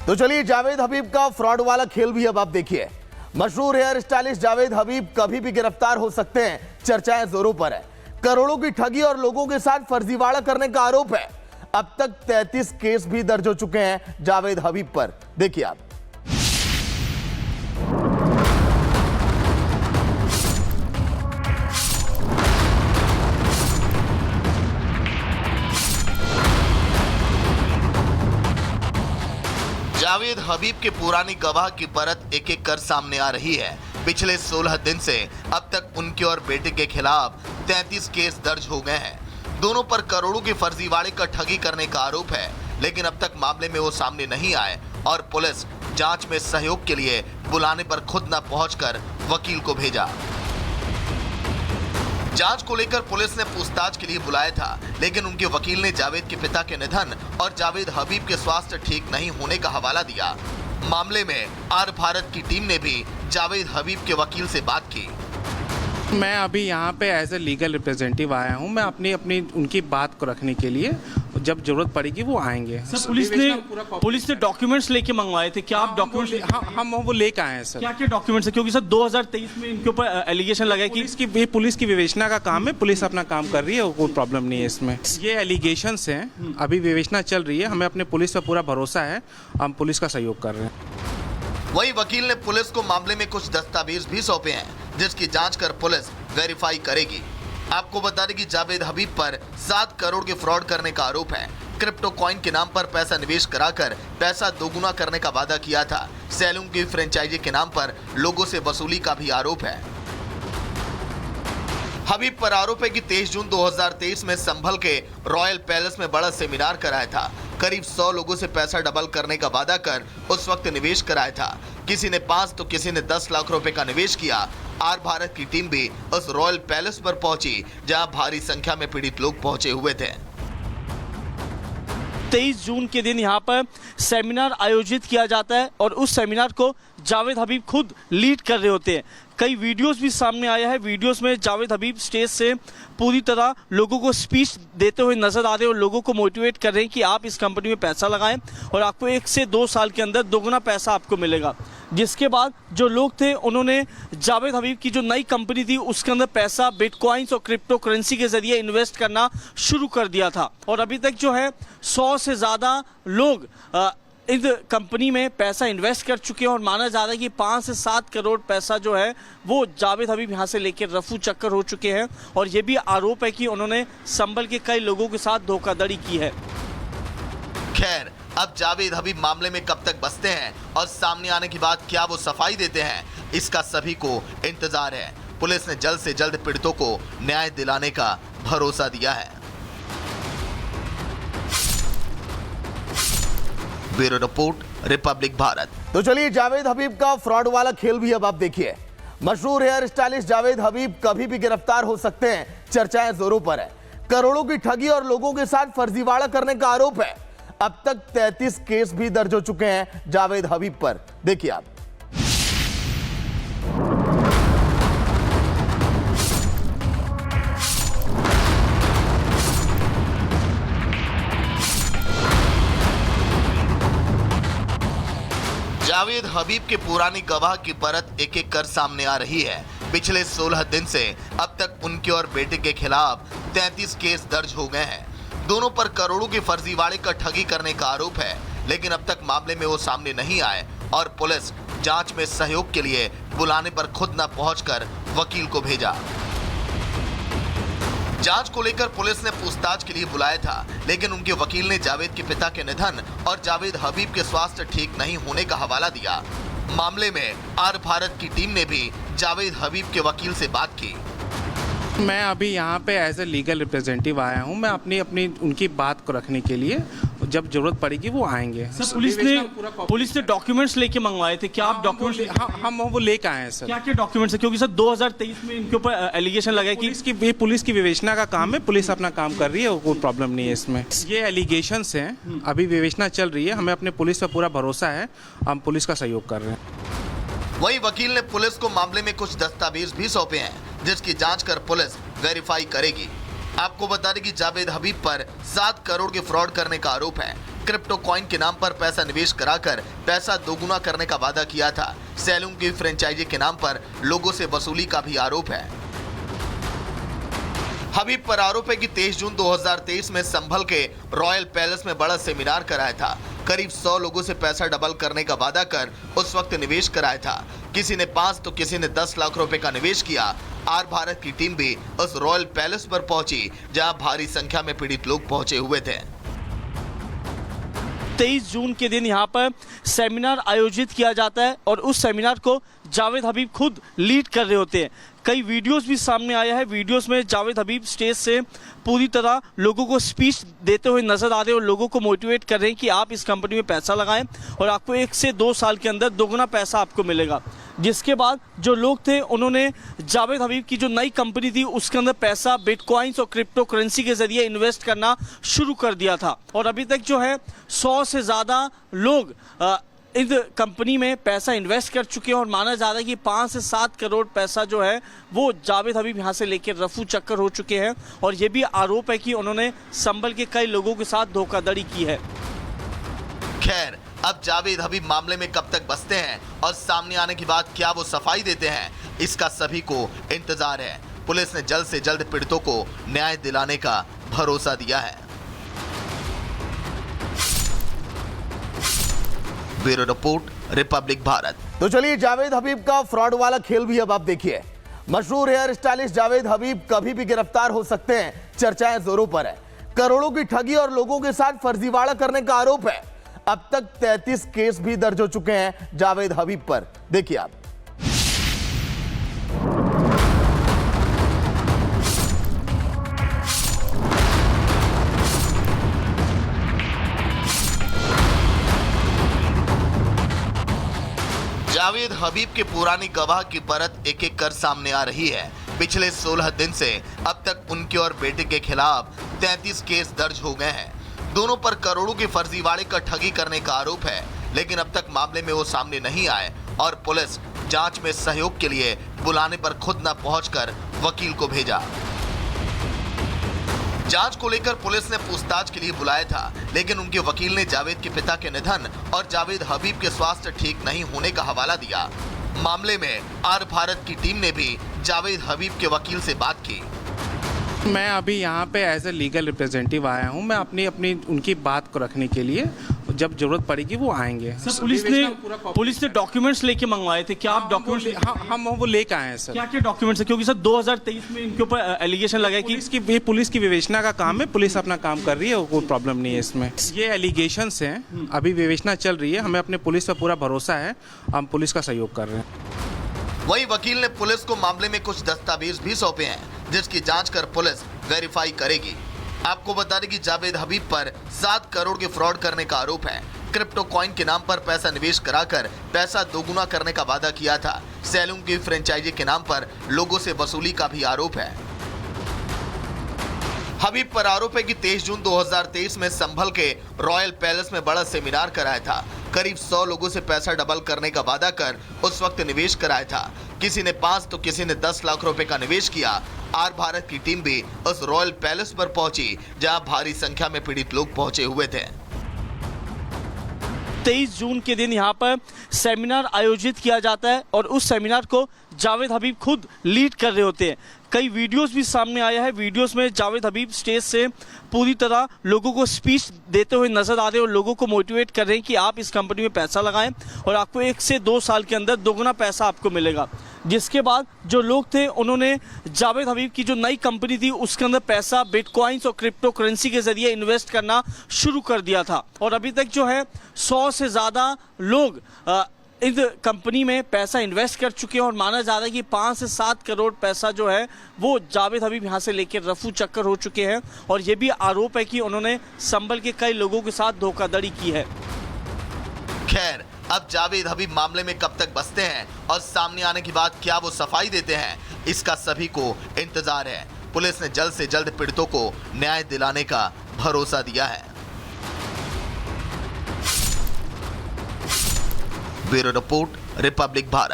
तो चलिए जावेद हबीब का फ्रॉड वाला खेल भी अब आप देखिए। मशहूर हेयर स्टाइलिस्ट जावेद हबीब कभी भी गिरफ्तार हो सकते हैं, चर्चाएं जोरों पर है। करोड़ों की ठगी और लोगों के साथ फर्जीवाड़ा करने का आरोप है। अब तक 33 केस भी दर्ज हो चुके हैं जावेद हबीब पर। देखिए आप। जावेद हबीब के पुरानी गवाह की परत एक एक कर सामने आ रही है। पिछले 16 दिन से अब तक उनके और बेटे के खिलाफ 33 केस दर्ज हो गए हैं। दोनों पर करोड़ों के फर्जीवाड़े का ठगी करने का आरोप है, लेकिन अब तक मामले में वो सामने नहीं आए और पुलिस जांच में सहयोग के लिए बुलाने पर खुद न पहुंचकर वकील को भेजा। जांच को लेकर पुलिस ने पूछताछ के लिए बुलाया था, लेकिन उनके वकील ने जावेद के पिता के निधन और जावेद हबीब के स्वास्थ्य ठीक नहीं होने का हवाला दिया। मामले में आर भारत की टीम ने भी जावेद हबीब के वकील से बात की। मैं अभी यहाँ पे एज ए लीगल रिप्रेजेंटेटिव आया हूँ। मैं अपनी उनकी बात को रखने के लिए, जब जरूरत पड़ेगी वो आएंगे। सर, पुलिस ने डॉक्यूमेंट्स लेके मंगवाए थे, क्या आप डॉक्यूमेंट्स? हम वो लेकर आए हैं सर। क्या क्या डॉक्यूमेंट्स है? क्योंकि सर 2023 में इनके ऊपर एलिगेशन लगा कि पुलिस की विवेचना का काम है। पुलिस अपना काम कर रही है, कोई प्रॉब्लम नहीं है इसमें। ये एलिगेशंस हैं, अभी विवेचना चल रही है। हमें अपने पुलिस पर पूरा भरोसा है, हम पुलिस का सहयोग कर रहे हैं। वही वकील ने पुलिस को मामले में कुछ दस्तावेज भी सौंपे हैं, जिसकी जांच कर पुलिस वेरीफाई करेगी। आपको बता दें कि जावेद हबीब पर 7 करोड़ के फ्रॉड करने का आरोप है। क्रिप्टो कॉइन के नाम पर पैसा निवेश कराकर पैसा दोगुना करने का वादा किया था। सैलून की फ्रेंचाइजी के नाम पर लोगों से वसूली का भी आरोप है। हबीब पर आरोप है कि 23 जून 2023 में संभल के रॉयल पैलेस में बड़ा सेमिनार कराया था। करीब 100 लोगों से पैसा डबल करने का वादा कर उस वक्त निवेश कराया था। किसी ने 5 तो किसी ने 10 लाख रुपए का निवेश किया। आर भारत की टीम भी उस रॉयल पैलेस पर पहुंची, जहां भारी संख्या में पीड़ित लोग पहुंचे हुए थे। 23 जून के दिन यहाँ पर सेमिनार आयोजित किया जाता है और उस सेमिनार को जावेद हबीब खुद लीड कर रहे होते हैं। कई वीडियोस भी सामने आया है। वीडियोस में जावेद हबीब स्टेज से पूरी तरह लोगों को स्पीच देते हुए नजर आ रहे हैं और लोगों को मोटिवेट कर रहे हैं कि आप इस कंपनी में पैसा लगाएं और आपको 1 से 2 साल के अंदर दोगुना पैसा आपको मिलेगा। जिसके बाद जो लोग थे उन्होंने जावेद हबीब की जो नई कंपनी थी उसके अंदर पैसा बिटकॉइंस और क्रिप्टो करेंसी के जरिए इन्वेस्ट करना शुरू कर दिया था और अभी तक जो है 100 से ज़्यादा लोग इस कंपनी में पैसा इन्वेस्ट कर चुके हैं और माना जा रहा है कि 5 से 7 करोड़ पैसा जो है वो जावेद हबीब यहाँ से लेकर रफू चक्कर हो चुके हैं और ये भी आरोप है कि उन्होंने संभल के कई लोगों के साथ धोखाधड़ी की है। खैर, अब जावेद हबीब मामले में कब तक बचते हैं और सामने आने के बाद क्या वो सफाई देते हैं, इसका सभी को इंतजार है। पुलिस ने जल्द से जल्द पीड़ितों को न्याय दिलाने का भरोसा दिया है। Bureau report, Republic Bharat. तो चलिए जावेद हबीब का फ्रॉड वाला खेल भी अब आप देखिए। मशहूर हेयर स्टाइलिस्ट जावेद हबीब कभी भी गिरफ्तार हो सकते हैं, चर्चाएं जोरों पर है। करोड़ों की ठगी और लोगों के साथ फर्जीवाड़ा करने का आरोप है। अब तक 33 केस भी दर्ज हो चुके हैं जावेद हबीब पर। देखिए आप। जावेद हबीब के पुरानी गवाह की परत एक एक कर सामने आ रही है। पिछले 16 दिन से अब तक उनके और बेटे के खिलाफ 33 केस दर्ज हो गए हैं। दोनों पर करोड़ों के फर्जीवाड़े का ठगी करने का आरोप है, लेकिन अब तक मामले में वो सामने नहीं आए और पुलिस जांच में सहयोग के लिए बुलाने पर खुद न पहुंचकर वकील को भेजा। जांच को लेकर पुलिस ने पूछताछ के लिए बुलाया था, लेकिन उनके वकील ने जावेद के पिता के निधन और जावेद हबीब के स्वास्थ्य ठीक नहीं होने का हवाला दिया। मामले में आर भारत की टीम ने भी जावेद हबीब के वकील से बात की। मैं अभी यहाँ पे एज ए लीगल रिप्रेजेंटेटिव आया हूँ। मैं अपनी उनकी बात को रखने के लिए, जब जरूरत पड़ेगी वो आएंगे। सर, पुलिस ने डॉक्यूमेंट्स लेके मंगवाए थे, क्या आप डॉक्यूमेंट्स? हम वो लेकर आए हैं सर। क्या क्या डॉक्यूमेंट्स है? क्योंकि सर 2023 में इनके ऊपर एलिगेशन लगा कि पुलिस की विवेचना का काम है। पुलिस अपना काम कर रही है, कोई प्रॉब्लम नहीं है इसमें। ये एलिगेशंस हैं, अभी विवेचना चल रही है। हमें अपने पुलिस पर पूरा भरोसा है, हम पुलिस का सहयोग कर रहे हैं। वही वकील ने पुलिस को मामले में कुछ दस्तावेज भी सौंपे हैं, जिसकी जांच कर पुलिस वेरीफाई करेगी। आपको बता दें कि जावेद हबीब पर 7 करोड़ के फ्रॉड करने का आरोप है। क्रिप्टो कॉइन के नाम पर पैसा निवेश कराकर पैसा दोगुना करने का वादा किया था। सैलून की फ्रेंचाइजी के नाम पर लोगों से वसूली का भी आरोप है। हबीब पर आरोप है कि 23 जून 2023 में संभल के रॉयल पैलेस में बड़ा सेमिनार कराया था। करीब 100 लोगों से पैसा डबल करने का वादा कर उस वक्त निवेश कराया था। किसी ने 5 तो किसी ने 10 लाख रुपए का निवेश किया। आर भारत की टीम भी उस रॉयल पैलेस पर पहुंची, जहां भारी संख्या में पीड़ित लोग पहुंचे हुए थे। 23 जून के दिन यहाँ पर सेमिनार आयोजित किया जाता है और उस सेमिनार को जावेद हबीब खुद लीड कर रहे होते हैं। कई वीडियोस भी सामने आया है। वीडियोस में जावेद हबीब स्टेज से पूरी तरह लोगों को स्पीच देते हुए नजर आ रहे हैं और लोगों को मोटिवेट कर रहे हैं कि आप इस कंपनी में पैसा लगाएं और आपको 1 से 2 साल के अंदर दोगुना पैसा आपको मिलेगा। जिसके बाद जो लोग थे उन्होंने जावेद हबीब की जो नई कंपनी थी उसके अंदर पैसा बिटकॉइंस और क्रिप्टो करेंसी के जरिए इन्वेस्ट करना शुरू कर दिया था और अभी तक जो है 100 से ज़्यादा लोग इस कंपनी में पैसा इन्वेस्ट कर चुके हैं और माना जा रहा है कि 5 से 7 करोड़ पैसा जो है वो जावेद हबीब यहाँ से लेकर रफू चक्कर हो चुके हैं और ये भी आरोप है कि उन्होंने संभल के कई लोगों के साथ धोखाधड़ी की है। खैर, अब जावेद हबीब मामले में कब तक बसते हैं और सामने आने के बाद क्या वो सफाई देते हैं, इसका सभी को इंतजार है। पुलिस ने जल्द से जल्द पीड़ितों को न्याय दिलाने का भरोसा दिया है। Bureau report, Republic Bharat. तो चलिए, जावेद हबीब का फ्रॉड वाला खेल भी अब आप देखिए। मशहूर हेयर स्टाइलिस्ट जावेद हबीब कभी भी गिरफ्तार हो सकते हैं, चर्चाएं जोरों पर है। करोड़ों की ठगी और लोगों के साथ फर्जीवाड़ा करने का आरोप है। अब तक 33 केस भी दर्ज हो चुके हैं जावेद हबीब पर। देखिए आप। जावेद हबीब के पुरानी गवाह की परत एक एक कर सामने आ रही है। पिछले 16 दिन से अब तक उनके और बेटे के खिलाफ 33 केस दर्ज हो गए हैं। दोनों पर करोड़ों के फर्जीवाड़े का ठगी करने का आरोप है, लेकिन अब तक मामले में वो सामने नहीं आए और पुलिस जांच में सहयोग के लिए बुलाने पर खुद न पहुंचकर वकील को भेजा। जांच को लेकर पुलिस ने पूछताछ के लिए बुलाया था, लेकिन उनके वकील ने जावेद के पिता के निधन और जावेद हबीब के स्वास्थ्य ठीक नहीं होने का हवाला दिया। मामले में आर भारत की टीम ने भी जावेद हबीब के वकील से बात की। मैं अभी यहाँ पे एज ए लीगल रिप्रेजेंटेटिव आया हूँ। मैं अपनी उनकी बात को रखने के लिए, जब जरूरत पड़ेगी वो आएंगे। पुलिस ने डॉक्यूमेंट्स लेके मंगवाए थे, क्या आप डॉक्यूमेंट्स? हम वो लेके आए हैं सर। क्या क्या डॉक्यूमेंट्स है? क्योंकि सर 2023 में इनके ऊपर एलिगेशन लगा कि पुलिस की विवेचना का काम है। पुलिस अपना काम कर रही है, कोई प्रॉब्लम नहीं है इसमें। ये एलिगेशंस हैं, अभी विवेचना चल रही है। हमें अपने पुलिस पर पूरा भरोसा है, हम पुलिस का सहयोग कर रहे हैं। वहीं वकील ने पुलिस को मामले में कुछ दस्तावेज भी सौंपे हैं, जिसकी जांच कर पुलिस वेरीफाई करेगी। आपको बता दें कि जावेद हबीब पर 7 करोड़ के फ्रॉड करने का आरोप है। क्रिप्टो कॉइन के नाम पर पैसा निवेश कराकर पैसा दोगुना करने का वादा किया था। सैलून की फ्रेंचाइजी के नाम पर लोगों से वसूली का भी आरोप है। हबीब पर आरोप है कि 23 जून 2023 में संभल के रॉयल पैलेस में बड़ा सेमिनार कराया था। करीब 100 लोगों से पैसा डबल करने का वादा कर उस वक्त निवेश कराया था। किसी ने 5 तो किसी ने 10 लाख रुपए का निवेश किया। आर भारत की टीम भी उस रॉयल पैलेस पर पहुंची, जहां भारी संख्या में पीड़ित लोग पहुंचे हुए थे। 23 जून के दिन यहाँ पर सेमिनार आयोजित किया जाता है और उस सेमिनार को जावेद हबीब खुद लीड कर रहे होते हैं। कई वीडियोस भी सामने आया है। वीडियोस में जावेद हबीब स्टेज से पूरी तरह लोगों को स्पीच देते हुए नजर आ रहे हैं और लोगों को मोटिवेट कर रहे हैं कि आप इस कंपनी में पैसा लगाएं और आपको 1 से 2 साल के अंदर दोगुना पैसा आपको मिलेगा। जिसके बाद जो लोग थे उन्होंने जावेद हबीब की जो नई कंपनी थी उसके अंदर पैसा बिटकॉइंस और क्रिप्टो करेंसी के जरिए इन्वेस्ट करना शुरू कर दिया था और अभी तक जो है 100 से ज़्यादा लोग इस कंपनी में पैसा इन्वेस्ट कर चुके हैं और माना जा रहा है कि 5 से 7 करोड़ पैसा जो है वो जावेद हबीब यहाँ से लेकर रफू चक्कर हो चुके हैं और ये भी आरोप है कि उन्होंने संभल के कई लोगों के साथ धोखाधड़ी की है। खैर, अब जावेद हबीब मामले में कब तक बसते हैं और सामने आने के बाद क्या वो सफाई देते हैं, इसका सभी को इंतजार है। पुलिस ने जल्द से जल्द पीड़ितों को न्याय दिलाने का भरोसा दिया है। Bureau report, Republic Bharat.